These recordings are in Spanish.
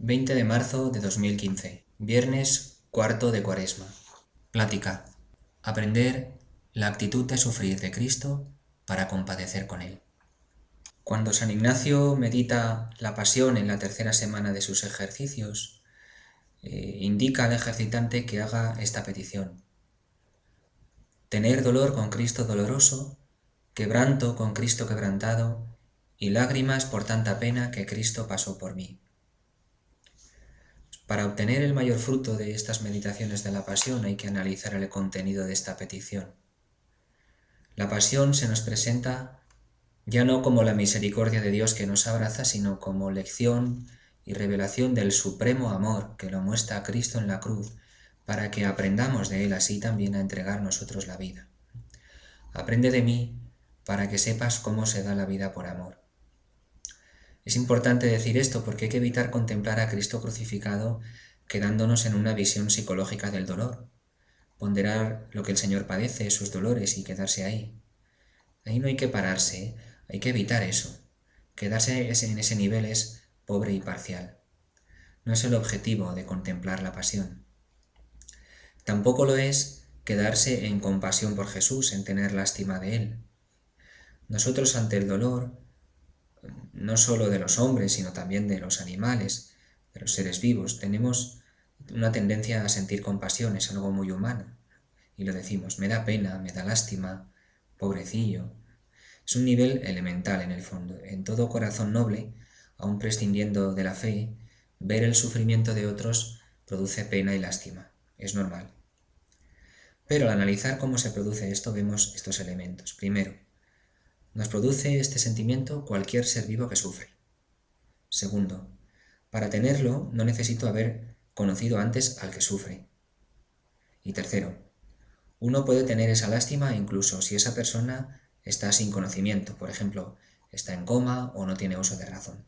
20 de marzo de 2015, viernes cuarto de Cuaresma. Plática. Aprender la actitud de sufrir de Cristo para compadecer con Él. Cuando San Ignacio medita la pasión en la tercera semana de sus ejercicios, indica al ejercitante que haga esta petición. Tener dolor con Cristo doloroso, quebranto con Cristo quebrantado, y lágrimas por tanta pena que Cristo pasó por mí. Para obtener el mayor fruto de estas meditaciones de la pasión hay que analizar el contenido de esta petición. La pasión se nos presenta ya no como la misericordia de Dios que nos abraza, sino como lección y revelación del supremo amor que lo muestra a Cristo en la cruz, para que aprendamos de Él así también a entregar nosotros la vida. Aprende de mí para que sepas cómo se da la vida por amor. Es importante decir esto porque hay que evitar contemplar a Cristo crucificado quedándonos en una visión psicológica del dolor, ponderar lo que el Señor padece, sus dolores y quedarse ahí. Ahí no hay que pararse, hay que evitar eso. Quedarse en ese nivel es pobre y parcial. No es el objetivo de contemplar la pasión. Tampoco lo es quedarse en compasión por Jesús, en tener lástima de Él. Nosotros ante el dolor, no solo de los hombres, sino también de los animales, de los seres vivos, tenemos una tendencia a sentir compasión, es algo muy humano. Y lo decimos, me da pena, me da lástima, pobrecillo. Es un nivel elemental en el fondo. En todo corazón noble, aun prescindiendo de la fe, ver el sufrimiento de otros produce pena y lástima. Es normal. Pero al analizar cómo se produce esto, vemos estos elementos. Primero, nos produce este sentimiento cualquier ser vivo que sufre. Segundo, para tenerlo no necesito haber conocido antes al que sufre. Y tercero, uno puede tener esa lástima incluso si esa persona está sin conocimiento, por ejemplo, está en coma o no tiene uso de razón.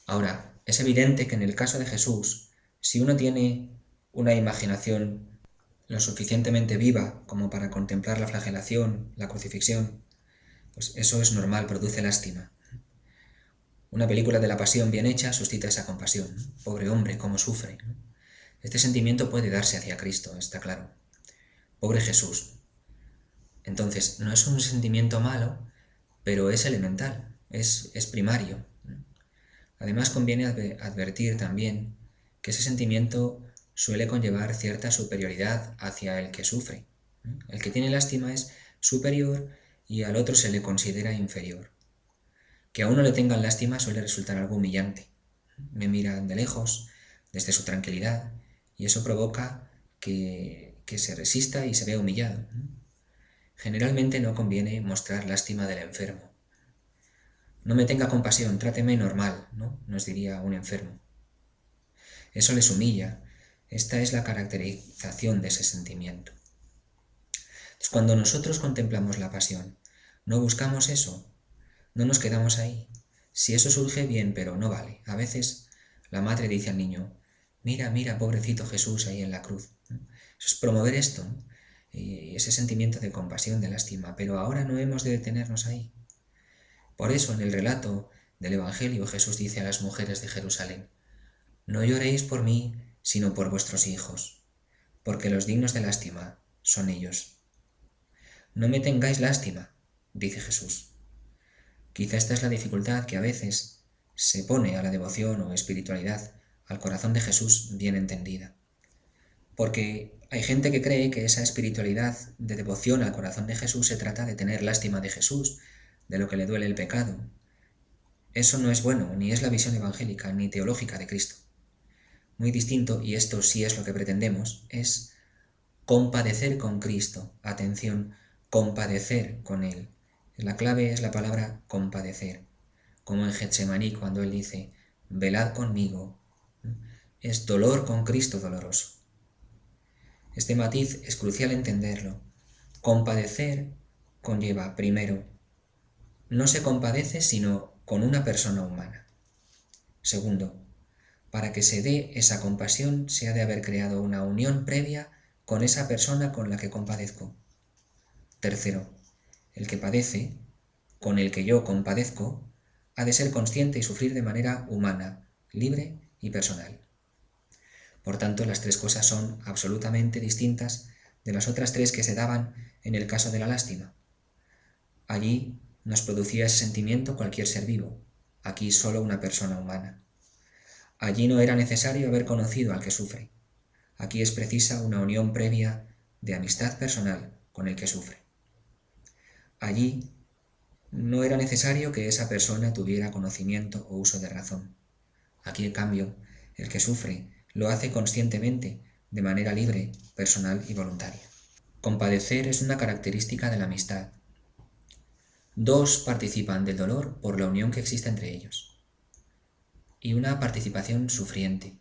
Ahora, es evidente que en el caso de Jesús, si uno tiene una imaginación lo suficientemente viva como para contemplar la flagelación, la crucifixión, pues eso es normal, produce lástima. Una película de la pasión bien hecha suscita esa compasión. Pobre hombre, cómo sufre. Este sentimiento puede darse hacia Cristo, está claro. Pobre Jesús. Entonces, no es un sentimiento malo, pero es elemental, es primario. Además, conviene advertir también que ese sentimiento suele conllevar cierta superioridad hacia el que sufre. El que tiene lástima es superior y al otro se le considera inferior. Que a uno le tengan lástima suele resultar algo humillante. Me miran de lejos, desde su tranquilidad, y eso provoca que se resista y se vea humillado. Generalmente no conviene mostrar lástima del enfermo. No me tenga compasión, tráteme normal, ¿no? Nos diría un enfermo. Eso les humilla. Esta es la caracterización de ese sentimiento. Entonces, cuando nosotros contemplamos la pasión, no buscamos eso, no nos quedamos ahí. Si eso surge, bien, pero no vale. A veces la madre dice al niño, mira, mira, pobrecito Jesús ahí en la cruz. Eso es promover esto, ¿no? Y ese sentimiento de compasión, de lástima, pero ahora no hemos de detenernos ahí. Por eso en el relato del Evangelio Jesús dice a las mujeres de Jerusalén, no lloréis por mí, sino por vuestros hijos, porque los dignos de lástima son ellos. No me tengáis lástima, dice Jesús. Quizá esta es la dificultad que a veces se pone a la devoción o espiritualidad al corazón de Jesús bien entendida. Porque hay gente que cree que esa espiritualidad de devoción al corazón de Jesús se trata de tener lástima de Jesús, de lo que le duele el pecado. Eso no es bueno, ni es la visión evangélica ni teológica de Cristo. Muy distinto, y esto sí es lo que pretendemos, es compadecer con Cristo. Atención, compadecer con Él. La clave es la palabra compadecer, como en Getsemaní cuando Él dice, velad conmigo. Es dolor con Cristo doloroso. Este matiz es crucial entenderlo. Compadecer conlleva, primero, no se compadece sino con una persona humana. Segundo, para que se dé esa compasión se ha de haber creado una unión previa con esa persona con la que compadezco. Tercero, el que padece, con el que yo compadezco, ha de ser consciente y sufrir de manera humana, libre y personal. Por tanto, las tres cosas son absolutamente distintas de las otras tres que se daban en el caso de la lástima. Allí nos producía ese sentimiento cualquier ser vivo, aquí solo una persona humana. Allí no era necesario haber conocido al que sufre. Aquí es precisa una unión previa de amistad personal con el que sufre. Allí no era necesario que esa persona tuviera conocimiento o uso de razón. Aquí, en cambio, el que sufre lo hace conscientemente, de manera libre, personal y voluntaria. Compadecer es una característica de la amistad. Dos participan del dolor por la unión que existe entre ellos. Y una participación sufriente.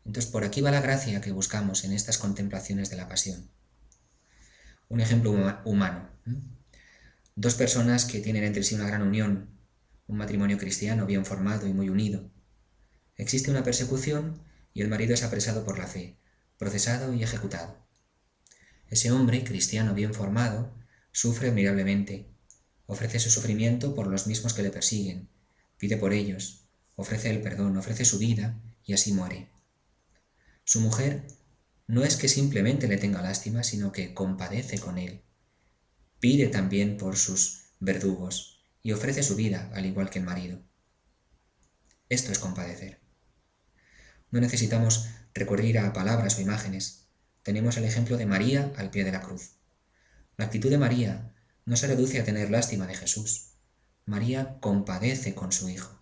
Entonces, por aquí va la gracia que buscamos en estas contemplaciones de la pasión. Un ejemplo humano. Dos personas que tienen entre sí una gran unión, un matrimonio cristiano bien formado y muy unido. Existe una persecución y el marido es apresado por la fe, procesado y ejecutado. Ese hombre, cristiano bien formado, sufre admirablemente, ofrece su sufrimiento por los mismos que le persiguen, pide por ellos, ofrece el perdón, ofrece su vida y así muere. Su mujer no es que simplemente le tenga lástima, sino que compadece con él, pide también por sus verdugos y ofrece su vida, al igual que el marido. Esto es compadecer. No necesitamos recurrir a palabras o imágenes. Tenemos el ejemplo de María al pie de la cruz. La actitud de María no se reduce a tener lástima de Jesús. María compadece con su Hijo,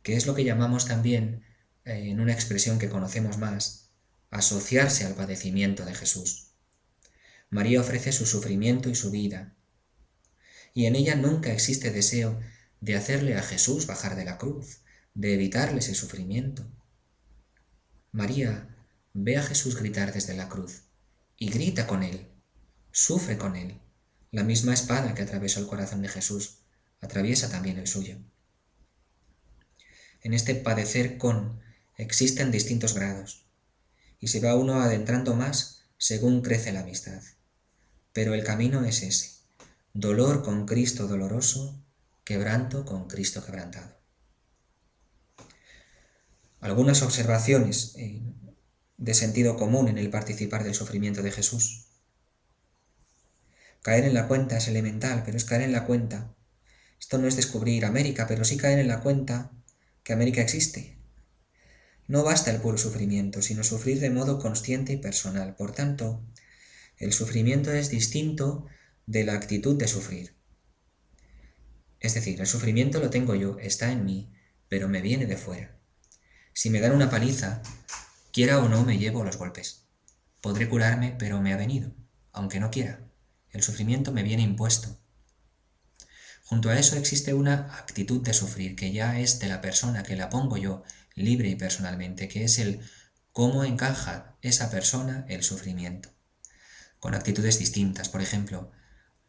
que es lo que llamamos también, en una expresión que conocemos más, asociarse al padecimiento de Jesús. María ofrece su sufrimiento y su vida, y en ella nunca existe deseo de hacerle a Jesús bajar de la cruz, de evitarle ese sufrimiento. María ve a Jesús gritar desde la cruz y grita con él, sufre con él. La misma espada que atravesó el corazón de Jesús atraviesa también el suyo. En este padecer con existen distintos grados y se va uno adentrando más según crece la amistad. Pero el camino es ese: dolor con Cristo doloroso, quebranto con Cristo quebrantado. Algunas observaciones de sentido común en el participar del sufrimiento de Jesús. Caer en la cuenta es elemental, pero es caer en la cuenta. Esto no es descubrir América, pero sí caer en la cuenta que América existe. No basta el puro sufrimiento, sino sufrir de modo consciente y personal. Por tanto, el sufrimiento es distinto de la actitud de sufrir. Es decir, el sufrimiento lo tengo yo, está en mí, pero me viene de fuera. Si me dan una paliza, quiera o no me llevo los golpes. Podré curarme, pero me ha venido, aunque no quiera. El sufrimiento me viene impuesto. Junto a eso existe una actitud de sufrir que ya es de la persona, que la pongo yo libre y personalmente, que es el cómo encaja esa persona el sufrimiento. Con actitudes distintas, por ejemplo,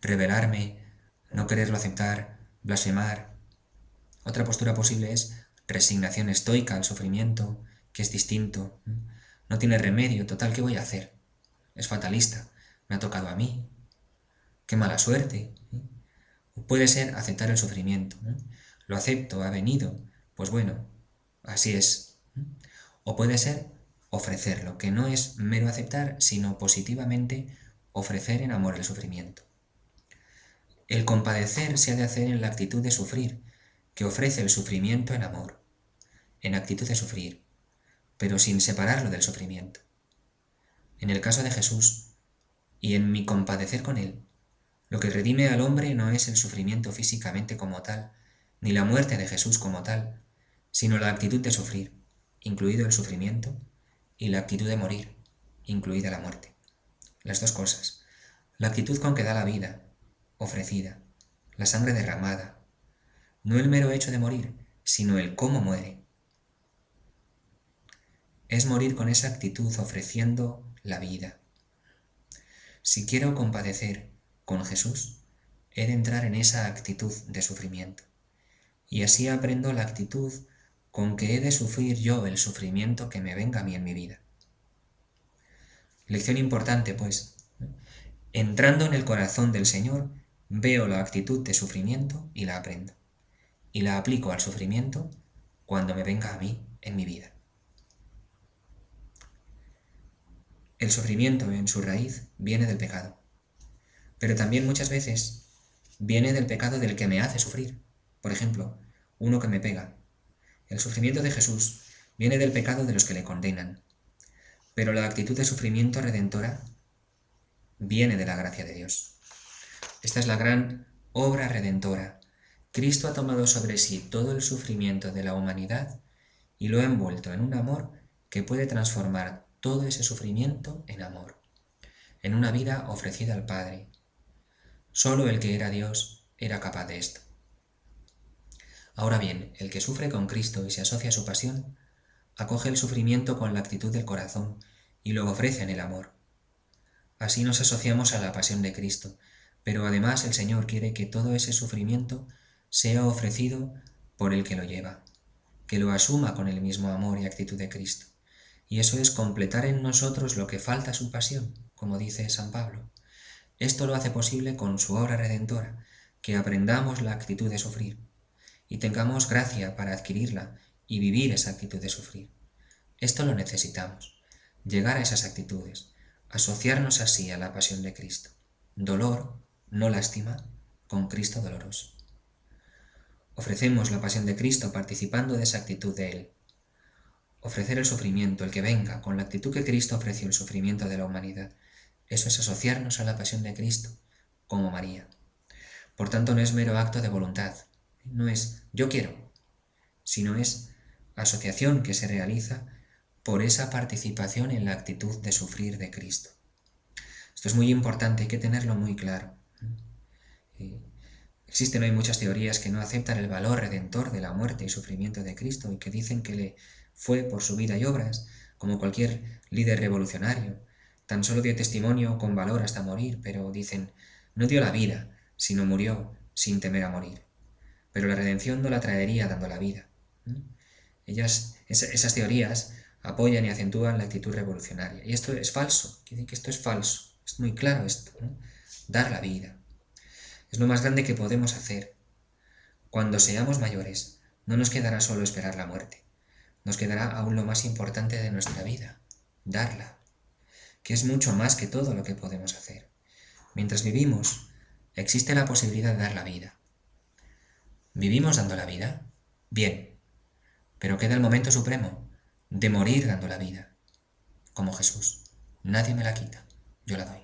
rebelarme, no quererlo aceptar, blasfemar. Otra postura posible es resignación estoica al sufrimiento, que es distinto. No tiene remedio, total, ¿qué voy a hacer? Es fatalista, me ha tocado a mí. ¡Qué mala suerte! Puede ser aceptar el sufrimiento. Lo acepto, ha venido, pues bueno, así es. O puede ser ofrecerlo, que no es mero aceptar, sino positivamente ofrecer en amor el sufrimiento. El compadecer se ha de hacer en la actitud de sufrir, que ofrece el sufrimiento en amor, en actitud de sufrir, pero sin separarlo del sufrimiento. En el caso de Jesús, y en mi compadecer con él, lo que redime al hombre no es el sufrimiento físicamente como tal, ni la muerte de Jesús como tal, sino la actitud de sufrir, incluido el sufrimiento, y la actitud de morir, incluida la muerte. Las dos cosas. La actitud con que da la vida, ofrecida, la sangre derramada, no el mero hecho de morir, sino el cómo muere. Es morir con esa actitud ofreciendo la vida. Si quiero compadecer con Jesús, he de entrar en esa actitud de sufrimiento. Y así aprendo la actitud con que he de sufrir yo el sufrimiento que me venga a mí en mi vida. Lección importante, pues. Entrando en el corazón del Señor, veo la actitud de sufrimiento y la aprendo. Y la aplico al sufrimiento cuando me venga a mí en mi vida. El sufrimiento en su raíz viene del pecado, pero también muchas veces viene del pecado del que me hace sufrir. Por ejemplo, uno que me pega. El sufrimiento de Jesús viene del pecado de los que le condenan, pero la actitud de sufrimiento redentora viene de la gracia de Dios. Esta es la gran obra redentora. Cristo ha tomado sobre sí todo el sufrimiento de la humanidad y lo ha envuelto en un amor que puede transformar todo ese sufrimiento en amor, en una vida ofrecida al Padre. Solo el que era Dios era capaz de esto. Ahora bien, el que sufre con Cristo y se asocia a su pasión, acoge el sufrimiento con la actitud del corazón y lo ofrece en el amor. Así nos asociamos a la pasión de Cristo, pero además el Señor quiere que todo ese sufrimiento sea ofrecido por el que lo lleva, que lo asuma con el mismo amor y actitud de Cristo. Y eso es completar en nosotros lo que falta a su pasión, como dice San Pablo. Esto lo hace posible con su obra redentora, que aprendamos la actitud de sufrir y tengamos gracia para adquirirla y vivir esa actitud de sufrir. Esto lo necesitamos, llegar a esas actitudes, asociarnos así a la pasión de Cristo. Dolor, no lástima, con Cristo doloroso. Ofrecemos la pasión de Cristo participando de esa actitud de Él. Ofrecer el sufrimiento, el que venga, con la actitud que Cristo ofreció el sufrimiento de la humanidad. Eso es asociarnos a la pasión de Cristo, como María. Por tanto, no es mero acto de voluntad, no es yo quiero, sino es asociación que se realiza por esa participación en la actitud de sufrir de Cristo. Esto es muy importante, hay que tenerlo muy claro. Existen hoy muchas teorías que no aceptan el valor redentor de la muerte y sufrimiento de Cristo y que dicen que le fue por su vida y obras, como cualquier líder revolucionario. Tan solo dio testimonio con valor hasta morir, pero dicen, no dio la vida, sino murió sin temer a morir. Pero la redención no la traería dando la vida. Esas teorías apoyan y acentúan la actitud revolucionaria. Y esto es falso, dicen que esto es falso. Es muy claro esto, ¿no? Dar la vida. Es lo más grande que podemos hacer. Cuando seamos mayores, no nos quedará solo esperar la muerte. Nos quedará aún lo más importante de nuestra vida, darla, que es mucho más que todo lo que podemos hacer. Mientras vivimos, existe la posibilidad de dar la vida. ¿Vivimos dando la vida? Bien, pero queda el momento supremo de morir dando la vida, como Jesús. Nadie me la quita, yo la doy.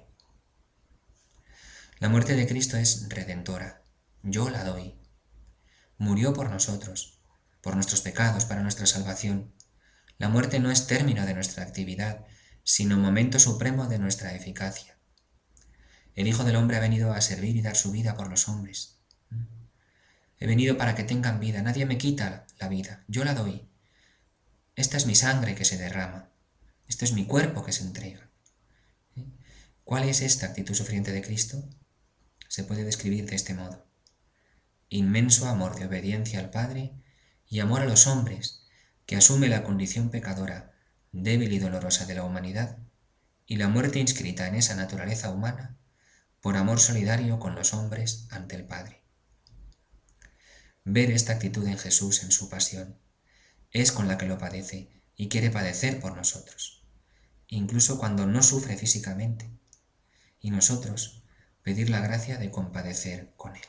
La muerte de Cristo es redentora, yo la doy. Murió por nosotros, por nuestros pecados, para nuestra salvación. La muerte no es término de nuestra actividad, sino momento supremo de nuestra eficacia. El Hijo del Hombre ha venido a servir y dar su vida por los hombres. He venido para que tengan vida, nadie me quita la vida, yo la doy. Esta es mi sangre que se derrama, esto es mi cuerpo que se entrega. ¿Cuál es esta actitud sufriente de Cristo? Se puede describir de este modo. Inmenso amor de obediencia al Padre y amor a los hombres, que asume la condición pecadora, débil y dolorosa de la humanidad, y la muerte inscrita en esa naturaleza humana, por amor solidario con los hombres ante el Padre. Ver esta actitud en Jesús en su pasión es con la que lo padece y quiere padecer por nosotros, incluso cuando no sufre físicamente, y nosotros pedir la gracia de compadecer con él.